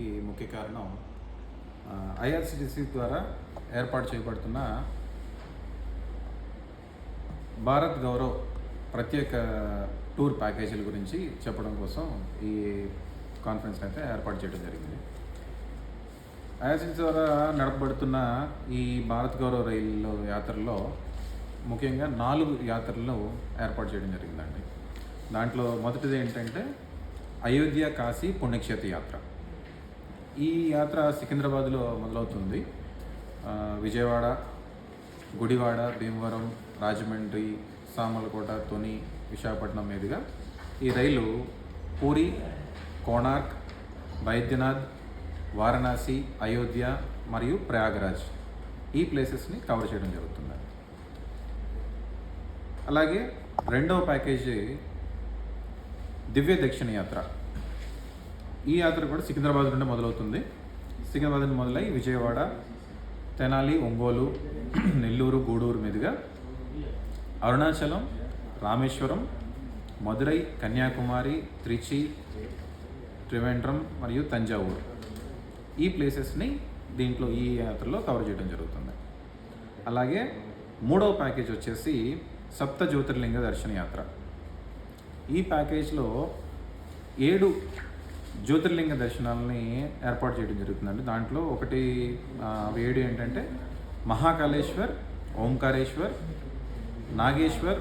చేయడానికి ముఖ్య కారణం ఐఆర్సిటిసి ద్వారా ఏర్పాటు చేయబడుతున్న భారత్ గౌరవ్ ప్రత్యేక టూర్ ప్యాకేజీల గురించి చెప్పడం కోసం ఈ కాన్ఫరెన్స్ అయితే ఏర్పాటు చేయడం జరిగింది. ఐఆర్సిటిసి ద్వారా నడపబడుతున్న ఈ భారత్ గౌరవ్ రైలు యాత్రలో ముఖ్యంగా 4 యాత్రలను ఏర్పాటు చేయడం జరిగిందండి. దాంట్లో మొదటిది ఏంటంటే అయోధ్య కాశీ పుణ్యక్షేత్ర యాత్ర. ఈ యాత్ర సికింద్రాబాద్లో మొదలవుతుంది. విజయవాడ, గుడివాడ, భీమవరం, రాజమండ్రి, సామర్లకోట, తుని, విశాఖపట్నం మీదుగా ఈ రైలు పూరి, కోణార్క్, బైద్యనాథ్, వారణాసి, అయోధ్య మరియు ప్రయాగరాజ్ ఈ ప్లేసెస్ని కవర్ చేయడం జరుగుతుంది. అలాగే రెండవ ప్యాకేజీ దివ్య దక్షిణ యాత్ర. ఈ యాత్ర కూడా సికింద్రాబాద్ నుండి మొదలవుతుంది. సికింద్రాబాద్ నుండి మొదలై విజయవాడ, తెనాలి, ఒంగోలు, నెల్లూరు, గూడూరు మీదుగా అరుణాచలం, రామేశ్వరం, మదురై, కన్యాకుమారి, త్రిచి, త్రివేంద్రం మరియు తంజావూరు ఈ ప్లేసెస్ని దీంట్లో ఈ యాత్రలో కవర్ చేయడం జరుగుతుంది. అలాగే మూడవ ప్యాకేజ్ వచ్చేసి సప్త జ్యోతిర్లింగ దర్శన యాత్ర. ఈ ప్యాకేజ్లో 7 జ్యోతిర్లింగ దర్శనాలని ఏర్పాటు చేయడం జరుగుతుందండి. దాంట్లో ఒకటి 7 ఏంటంటే మహాకాళేశ్వర్, ఓంకారేశ్వర్, నాగేశ్వర్,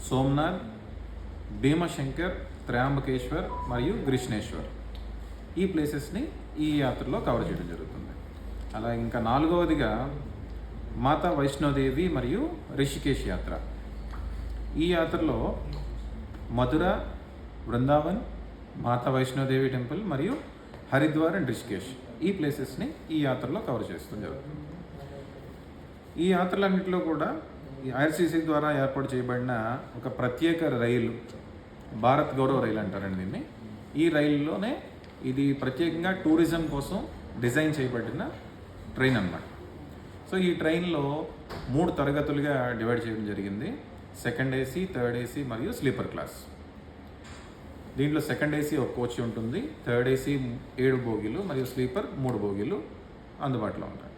సోమనాథ్, భీమశంకర్, త్రయాంబకేశ్వర్ మరియు కృష్ణేశ్వర్ ఈ ప్లేసెస్ని ఈ యాత్రలో కవర్ చేయడం జరుగుతుంది. అలా ఇంకా 4వదిగా మాతా వైష్ణోదేవి మరియు రిషికేశ్ యాత్ర. ఈ యాత్రలో మధుర, బృందావన్, మాతా వైష్ణోదేవి టెంపుల్ మరియు హరిద్వార్ అండ్ రిషికేశ్ ఈ ప్లేసెస్ని ఈ యాత్రలో కవర్ చేస్తూ జరుగుతుంది. ఈ యాత్రలన్నింటిలో కూడా ఈ ఐఆర్సిటిసి ద్వారా ఏర్పాటు చేయబడిన ఒక ప్రత్యేక రైలు, భారత్ గౌరవ్ రైలు అంటారండి దీన్ని. ఈ రైలులోనే ఇది ప్రత్యేకంగా టూరిజం కోసం డిజైన్ చేయబడిన ట్రైన్ అన్నమాట. సో ఈ ట్రైన్లో 3 తరగతులుగా డివైడ్ చేయడం జరిగింది. సెకండ్ ఏసీ, థర్డ్ ఏసీ మరియు స్లీపర్ క్లాస్. దీంట్లో సెకండ్ ఏసీ ఒక కోచ్ ఉంటుంది, థర్డ్ ఏసీ 7 బోగీలు మరియు స్లీపర్ 3 బోగీలు అందుబాటులో ఉంటాయి.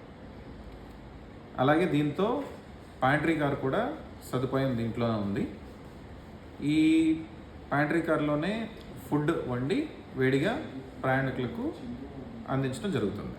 అలాగే దీంతో ప్యాంట్రీ కార్ కూడా సదుపాయం దీంట్లోనే ఉంది. ఈ ప్యాంట్రీ కార్లోనే ఫుడ్ వండి వేడిగా ప్రయాణికులకు అందించడం జరుగుతుంది.